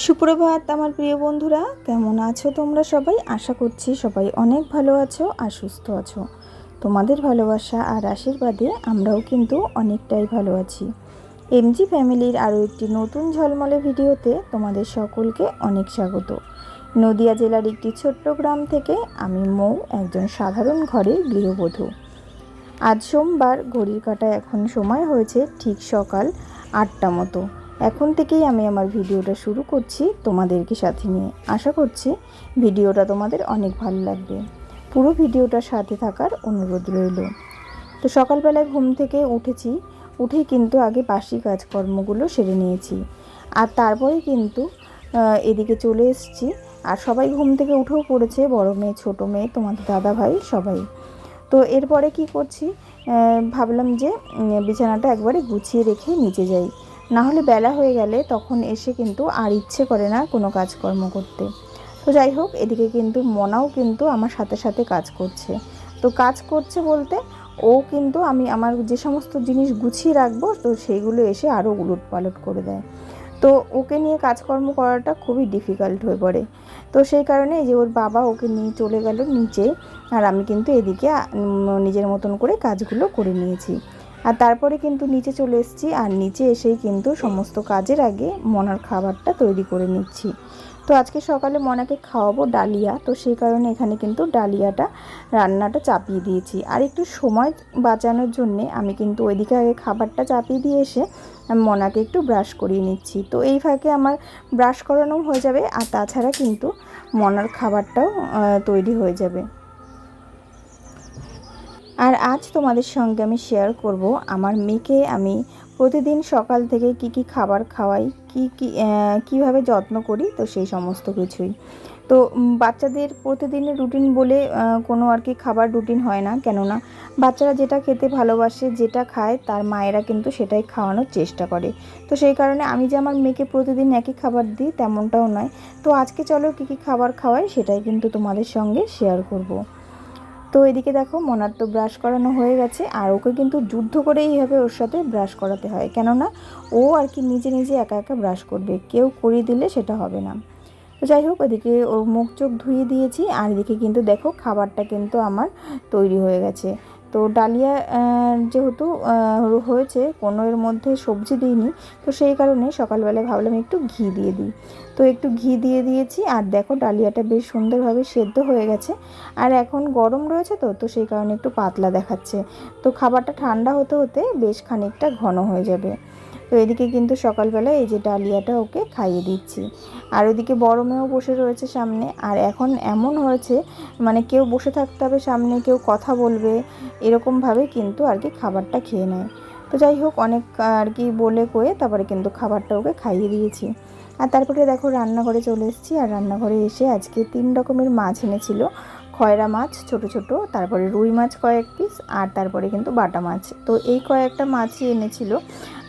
সুপ্রভাত আমার প্রিয় বন্ধুরা, কেমন আছো তোমরা সবাই? আশা করছি সবাই অনেক ভালো আছো আর সুস্থ আছো। তোমাদের ভালোবাসা আর আশীর্বাদে আমরাও কিন্তু অনেকটাই ভালো আছি। এমজি ফ্যামিলির আরও একটি নতুন ঝলমলে ভিডিওতে তোমাদের সকলকে অনেক স্বাগত। নদিয়া জেলার একটি ছোট্ট গ্রাম থেকে আমি মৌ, একজন সাধারণ ঘরের গৃহবধূ। আজ সোমবার, ঘড়ির কাঁটায় এখন সময় হয়েছে ঠিক সকাল 8টা মতো। এখন থেকেই আমি আমার ভিডিওটা শুরু করছি তোমাদেরকে সাথে নিয়ে। আশা করছি ভিডিওটা তোমাদের অনেক ভালো লাগবে। পুরো ভিডিওটার সাথে থাকার অনুরোধ রইল। তো সকালবেলায় ঘুম থেকে উঠেই কিন্তু আগে বাসি কাজকর্মগুলো সেরে নিয়েছি, আর তারপরে কিন্তু এদিকে চলে এসেছি। আর সবাই ঘুম থেকে উঠেও পড়েছে, বড় মেয়ে, ছোট মেয়ে, তোমাদের দাদা ভাই সবাই। তো এরপরে কি করছি, ভাবলাম যে বিছানাটা একবারে গুছিয়ে রেখে নিচে যাই, না হলে বেলা হয়ে গেলে তখন এসে কিন্তু আর ইচ্ছে করে না কোনো কাজকর্ম করতে। তো যাই হোক, এদিকে কিন্তু মনাও কিন্তু আমার সাথে সাথে কাজ করছে। তো কাজ করছে বলতে ও কিন্তু আমার যে সমস্ত জিনিস গুছিয়ে রাখবো, তো সেইগুলো এসে আরও উলটপালট করে দেয়। তো ওকে নিয়ে কাজকর্ম করাটা খুবই ডিফিকাল্ট হয়ে পড়ে। তো সেই কারণে এই যে ওর বাবা ওকে নিয়ে চলে গেল নিচে, আর আমি কিন্তু এদিকে নিজের মতন করে কাজগুলো করে নিয়েছি। আর তারপরে কিন্তু নিচে চলে এসেছি, আর নিচে এসেই কিন্তু সমস্ত কাজের আগে মনার খাবারটা তৈরি করে নিচ্ছি। তো আজকে সকালে মনাকে খাওয়াবো ডালিয়া, তো সেই কারণে এখানে কিন্তু রান্নাটা চাপিয়ে দিয়েছি। আর একটু সময় বাঁচানোর জন্যে আমি কিন্তু ওইদিকে আগে খাবারটা চাপিয়ে দিয়ে এসে আমি মনাকে একটু ব্রাশ করিয়ে নিচ্ছি। তো এই ফাঁকে আমার ব্রাশ করানোও হয়ে যাবে, আর তাছাড়া কিন্তু মনার খাবারটাও তৈরি হয়ে যাবে। আর আজ তোমাদের সঙ্গে আমি শেয়ার করব আমার মেয়েকে আমি প্রতিদিন সকাল থেকে কি খাবার খাওয়াই, কীভাবে যত্ন করি, তো সেই সমস্ত কিছুই। তো বাচ্চাদের প্রতিদিনের রুটিন বলে কোনো আর কি খাবার রুটিন হয় না, কেননা বাচ্চারা যেটা খেতে ভালোবাসে, যেটা খায়, তার মায়েরা কিন্তু সেটাই খাওয়ানোর চেষ্টা করে। তো সেই কারণে আমি যে আমার মেয়েকে প্রতিদিন একই খাবার দিই তেমনটাও নয়। তো আজকে চলো কী খাবার খাওয়াই সেটাই কিন্তু তোমাদের সঙ্গে শেয়ার করব। তো এদিকে দেখো, মনার তো ব্রাশ করানো হয়ে গেছে, আর ওকে কিন্তু যুদ্ধ করেই এইভাবে ওর সাথে ব্রাশ করাতে হয়, কেননা ও আর কি নিজে নিজে একা একা ব্রাশ করবে, কেউ করিয়ে দিলে সেটা হবে না। তো যাই হোক, এদিকে ওর মুখ চোখ ধুয়ে দিয়েছি, আর এদিকে কিন্তু দেখো খাবারটা কিন্তু আমার তৈরি হয়ে গেছে। তো ডালিয়া যেহেতু হয়েছে, কোনো এর মধ্যে সবজি দিইনি, তো সেই কারণে সকালবেলায় ভাবলাম একটু ঘি দিয়ে দিই। তো একটু ঘি দিয়ে দিয়েছি, আর দেখো ডালিয়াটা বেশ সুন্দরভাবে সেদ্ধ হয়ে গেছে। আর এখন গরম রয়েছে, তো সেই কারণে একটু পাতলা দেখাচ্ছে। তো খাবারটা ঠান্ডা হতে হতে বেশ খানিকটা ঘন হয়ে যাবে। তো এদিকে কিন্তু সকালবেলায় এই যে ডালিয়াটা ওকে খাইয়ে দিচ্ছি। আর ওইদিকে বড় মেয়েও বসে রয়েছে সামনে। আর এখন এমন হয়েছে, মানে কেউ বসে থাকতে হবে সামনে, কেউ কথা বলবে, এরকমভাবে কিন্তু আর কি খাবারটা খেয়ে নেয়। তো যাই হোক, অনেক আর কি বলে কয়ে তারপরে কিন্তু খাবারটা ওকে খাইয়ে দিয়েছি। আর তারপরে দেখো রান্নাঘরে চলে এসেছি। আর রান্নাঘরে এসে আজকে 3 রকমের মাছ এনেছিল। খয়রা মাছ ছোট ছোট, তারপরে রুই মাছ কয়েক পিস, আর তারপরে কিন্তু বাটা মাছ। তো এই কয়েকটা মাছই এনেছিল।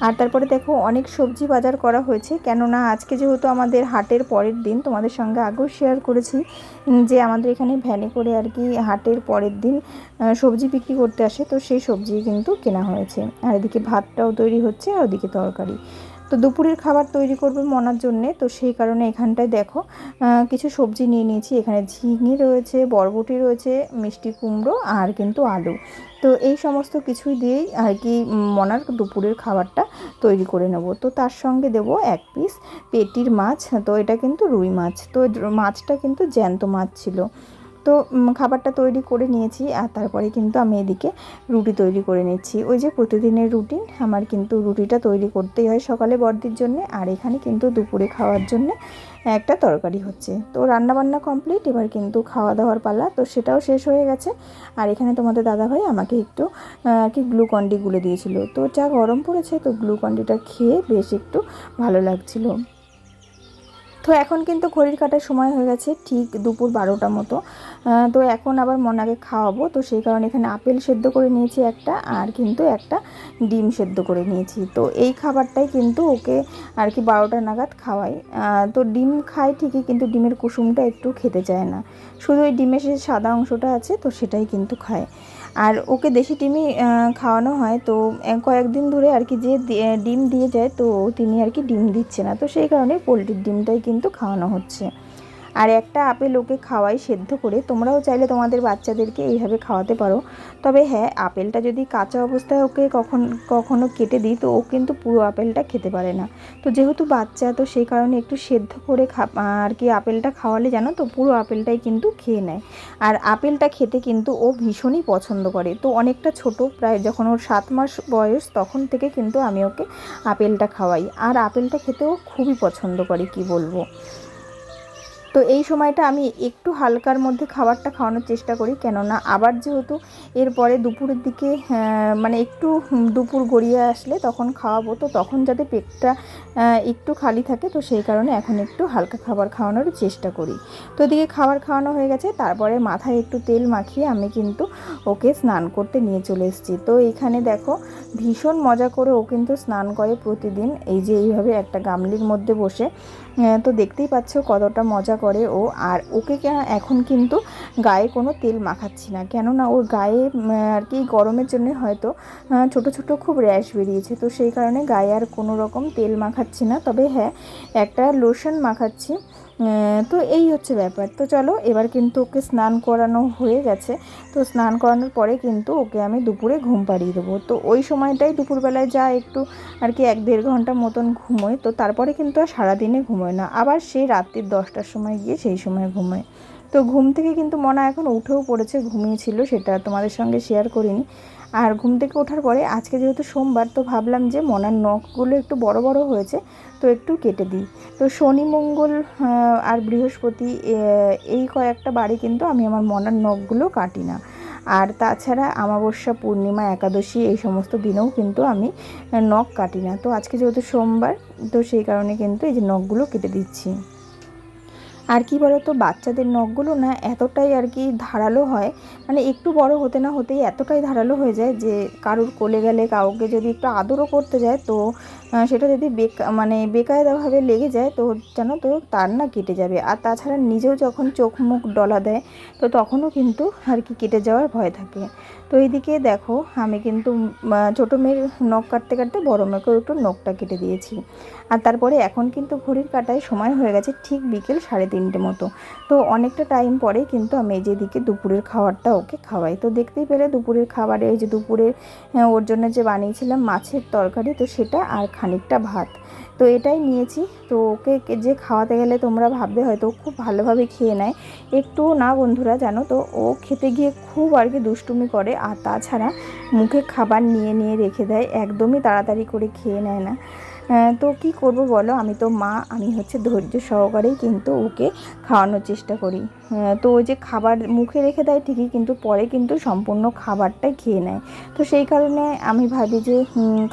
আর তারপরে দেখো অনেক সবজি বাজার করা হয়েছে, কেননা আজকে যেহেতু আমাদের হাটের পরের দিন, তোমাদের সঙ্গে আগেও শেয়ার করেছি যে আমাদের এখানে ভ্যানে করে আর কি হাটের পরের দিন সবজি বিক্রি করতে আসে। তো সেই সবজি কিন্তু কেনা হয়েছে। আর এদিকে ভাতটাও তৈরি হচ্ছে, আর ওদিকে তরকারি। তো দুপুরের খাবার তৈরি করবে মনার জন্যে, তো সেই কারণে এখানটায় দেখো কিছু সবজি নিয়ে নিয়েছি। এখানে ঝিঙে রয়েছে, বরবটি রয়েছে, মিষ্টি কুমড়ো, আর কিন্তু আলু। তো এই সমস্ত কিছুই দিয়েই আর কি মনার দুপুরের খাবারটা তৈরি করে নেব। তো তার সঙ্গে দেব 1 পিস পেটির মাছ। তো এটা কিন্তু রুই মাছ, তো মাছটা কিন্তু জ্যান্ত মাছ ছিল। তো খাবারটা তৈরি করে নিয়েছি, আর তারপরে কিন্তু আমি এদিকে রুটি তৈরি করে নিচ্ছি। ওই যে প্রতিদিনের রুটিন, আমার কিন্তু রুটিটা তৈরি করতেই হয় সকালে বড়দির জন্যে, আর এখানে কিন্তু দুপুরে খাওয়ার জন্যে একটা তরকারি হচ্ছে। তো রান্নাবান্না কমপ্লিট, এবার কিন্তু খাওয়া দাওয়ার পালা। তো সেটাও শেষ হয়ে গেছে। আর এখানে তোমাদের দাদাভাই আমাকে একটু কি গ্লুকন্ডি গুলে দিয়েছিল। তো যা গরম পড়েছে, তো গ্লুকন্ডিটা খেয়ে বেশ একটু ভালো লাগছিল। তো এখন কিন্তু ঘড়ির কাঁটার সময় হয়ে গেছে ঠিক দুপুর 12টা মতো। তো এখন আবার মনাকে খাওয়াবো, তো সেই কারণে এখানে আপেল সেদ্ধ করে নিয়েছি একটা, আর কিন্তু একটা ডিম সেদ্ধ করে নিয়েছি। তো এই খাবারটাই কিন্তু ওকে আর কি 12টা নাগাদ খাওয়াই। তো ডিম খায় ঠিকই, কিন্তু ডিমের কুসুমটা একটু খেতে চায় না, শুধু ওই ডিমের যে সাদা অংশটা আছে তো সেটাই কিন্তু খায়। আর ওকে দেশি ডিমই খাওয়ানো হয়। তো কয়েকদিন ধরে আর কি যে ডিম দিয়ে যায়, তো তিনি আর কি ডিম দিচ্ছে না, তো সেই কারণে পোলট্রির ডিমটাই কিন্তু খাওয়ানো হচ্ছে। আর একটা আপেল ওকে খাওয়াই সেদ্ধ করে, তোমরাও চাইলে তোমাদের বাচ্চাদেরকে এইভাবে খাওয়াতে পারো। তবে হ্যাঁ, আপেলটা যদি কাঁচা অবস্থায় ওকে কখনো কেটে দিই, তো ও কিন্তু পুরো আপেলটা খেতে পারে না। তো যেহেতু বাচ্চা, তো সেই কারণে একটু সেদ্ধ করে আর কি আপেলটা খাওয়ালে জানো তো পুরো আপেলটাই কিন্তু খেয়ে নেয়। আর আপেলটা খেতে কিন্তু ও ভীষণই পছন্দ করে। তো অনেকটা ছোট, প্রায় যখন ওর 7 মাস বয়স তখন থেকে কিন্তু আমি ওকে আপেলটা খাওয়াই। আর আপেলটা খেতেও খুবই পছন্দ করে, কি বলবো। তো এই সময়টা আমি একটু হালকার মধ্যে খাবারটা খাওয়ানোর চেষ্টা করি, কেননা আবার যেহেতু এরপরে দুপুরের দিকে মানে একটু দুপুর গড়িয়ে আসলে তখন খাওয়াবো, তো তখন যাতে পেটটা একটু খালি থাকে, তো সেই কারণে এখন একটু হালকা খাবার খাওয়ানোর চেষ্টা করি। তো এদিকে খাবার খাওয়ানো হয়ে গেছে, তারপরে মাথায় একটু তেল মাখিয়ে আমি কিন্তু ওকে স্নান করতে নিয়ে চলে এসেছি। তো এইখানে দেখো ভীষণ মজা করে ও কিন্তু স্নান করে প্রতিদিন, এই যে এইভাবে একটা গামলির মধ্যে বসে। তো দেখতেই পাচ্ছ কতটা মজা করে ও। আর ওকে এখন কিন্তু গায়ে কোনো তেল মাখাচ্ছি না, কেননা ওর গায়ে আর কি গরমের জন্য হয়তো ছোট ছোট খুব র্যাশ বেরিয়েছে, তো সেই কারণে গায়ে আর কোনো রকম তেল মাখাচ্ছি না। তবে হ্যাঁ, একটা লোশন মাখাচ্ছি। তো এই হচ্ছে ব্যাপার। তো চলো, এবার কিন্তু ওকে স্নান করানো হয়ে গেছে। তো স্নান করানোর পরে কিন্তু ওকে আমি দুপুরে ঘুম পাড়িয়ে দেবো। তো ওই সময়টাই দুপুরবেলায় যা একটু আর কি 1-1.5 ঘন্টা মতন ঘুমোয়, তো তারপরে কিন্তু আর সারাদিনে ঘুমোয় না, আবার সেই রাত্রির 10টার সময় গিয়ে সেই সময় ঘুমোয়। তো ঘুম থেকে কিন্তু মনা এখন উঠেও পড়েছে, ঘুমিয়েছিল, সেটা তোমাদের সঙ্গে শেয়ার করিনি। আর ঘুম থেকে ওঠার পরে আজকে যেহেতু সোমবার, তো ভাবলাম যে মনার নখগুলো একটু বড় বড় হয়েছে, তো একটু কেটে দিই। তো শনি, মঙ্গল আর বৃহস্পতি এই কয়েকটা বারে কিন্তু আমি আমার মনার নখগুলো কাটি না। আর তাছাড়া অমাবস্যা, পূর্ণিমা, একাদশী এই সমস্ত দিনেও কিন্তু আমি নখ কাটি না। তো আজকে যেহেতু সোমবার, তো সেই কারণে কিন্তু এই যে নখগুলো কেটে দিচ্ছি। আর কি বলো তো, বাচ্চাদের নখগুলো না এতটাই আর কি ধারালো হয়, মানে একটু বড় হতে না হতেই এতটাই ধারালো হয়ে যায় যে কারুর কোলে গেলে, কাউকে যদি একটু আদরও করতে যায়, তো সেটা যদি মানে বেকায়দাভাবে লেগে যায়, তো জানো তো তার না কেটে যাবে। আর তাছাড়া নিজেও যখন চোখ মুখ ডলা দেয়, তো তখনও কিন্তু আর কি কেটে যাওয়ার ভয় থাকে। তো এইদিকে দেখো আমি কিন্তু ছোটো মেয়ের নখ কাটতে কাটতে বড় মেয়েকেও একটু নখটা কেটে দিয়েছি। আর তারপরে এখন কিন্তু ঘড়ির কাঁটায় সময় হয়ে গেছে ঠিক বিকেল 3:30 মতো। তো অনেকটা টাইম পরে কিন্তু আমি যেদিকে দুপুরের খাবারটা ওকে খাওয়াই। তো দেখতেই পেলে দুপুরের খাবারে এই যে দুপুরে ওর জন্য যে বানিয়েছিলাম মাছের তরকারি, তো সেটা আর খানিকটা ভাত, তো এটাই নিয়েছি। তো ওকে যে খাওয়াতে গেলে তোমরা ভাববে হয়তো খুব ভালোভাবে খেয়ে নেয়, একটু না বন্ধুরা, জানো তো ও খেতে গিয়ে খুব আর কি দুষ্টুমি করে। আর তাছাড়া মুখে খাবার নিয়ে নিয়ে রেখে দেয়, একদমই তাড়াতাড়ি করে খেয়ে নেয় না। তো কি করব বলো, আমি তো মা, আমি হচ্ছে ধৈর্য সহকারেই কিন্তু ওকে খাওয়ানোর চেষ্টা করি। তো ওই যে খাবার মুখে রেখে দেয় ঠিকই, কিন্তু পরে কিন্তু সম্পূর্ণ খাবারটাই খেয়ে নেয়। তো সেই কারণে আমি ভাবি যে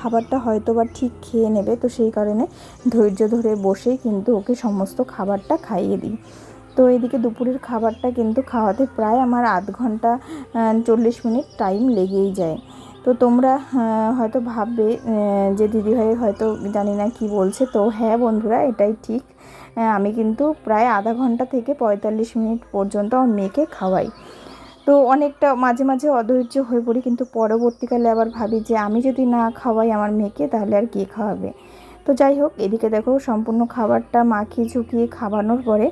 খাবারটা হয়তো বা ঠিক খেয়ে নেবে, তো সেই কারণে ধৈর্য ধরে বসেই কিন্তু ওকে সমস্ত খাবারটা খাইয়ে দিই। তো এদিকে দুপুরের খাবারটা কিন্তু খাওয়াতে প্রায় আমার 0.5 ঘন্টা 40 মিনিট টাইম লেগেই যায়। তো তোমরা হয়তো ভাববে যে দিদিভাই হয়তো জানি না কি বলছে, তো হ্যাঁ বন্ধুরা, এটাই ঠিক। আমি কিন্তু প্রায় আধা ঘন্টা থেকে 45 মিনিট পর্যন্ত আমার মেয়েকে খাওয়াই। তো অনেকটা মাঝে মাঝে অধৈর্য হয়ে পড়ি, কিন্তু পরবর্তীকালে আবার ভাবি যে আমি যদি না খাওয়াই আমার মেয়েকে, তাহলে আর কে খাওয়াবে। তো যাই হোক, এদিকে দেখো সম্পূর্ণ খাবারটা মাখিয়ে ঝুঁকিয়ে খাওয়ানোর পরে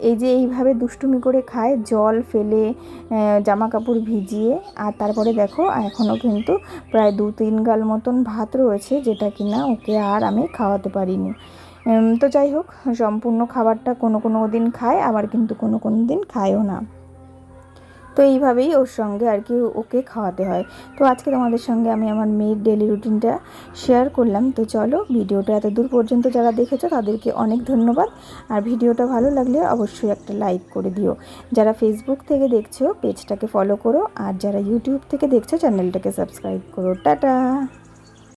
এই যে এইভাবে দুষ্টুমি করে খায়, জল ফেলে জামা কাপড় ভিজিয়ে। আর তারপরে দেখো এখনও কিন্তু প্রায় 2-3 গাল মতন ভাত রয়েছে, যেটা কিনা ওকে আর আমি খাওয়াতে পারিনি। তো যাই হোক, সম্পূর্ণ খাবারটা কোনো কোনো দিন খায়, আবার কিন্তু কোনো কোনো দিন খায়ও না। তো এইভাবেই ওর সঙ্গে আর কি ওকে খাওয়াতে হয়। তো আজকে তোমাদের সঙ্গে আমি আমার মেয়ের ডেলি রুটিনটা শেয়ার করলাম। তো চলো, ভিডিওটা এত দূর পর্যন্ত যারা দেখেছো তাদেরকে অনেক ধন্যবাদ। আর ভিডিওটা ভালো লাগলে অবশ্যই একটা লাইক করে দিও। যারা ফেসবুক থেকে দেখছো পেজটাকে ফলো করো, আর যারা ইউটিউব থেকে দেখছো চ্যানেলটাকে সাবস্ক্রাইব করো। টাটা।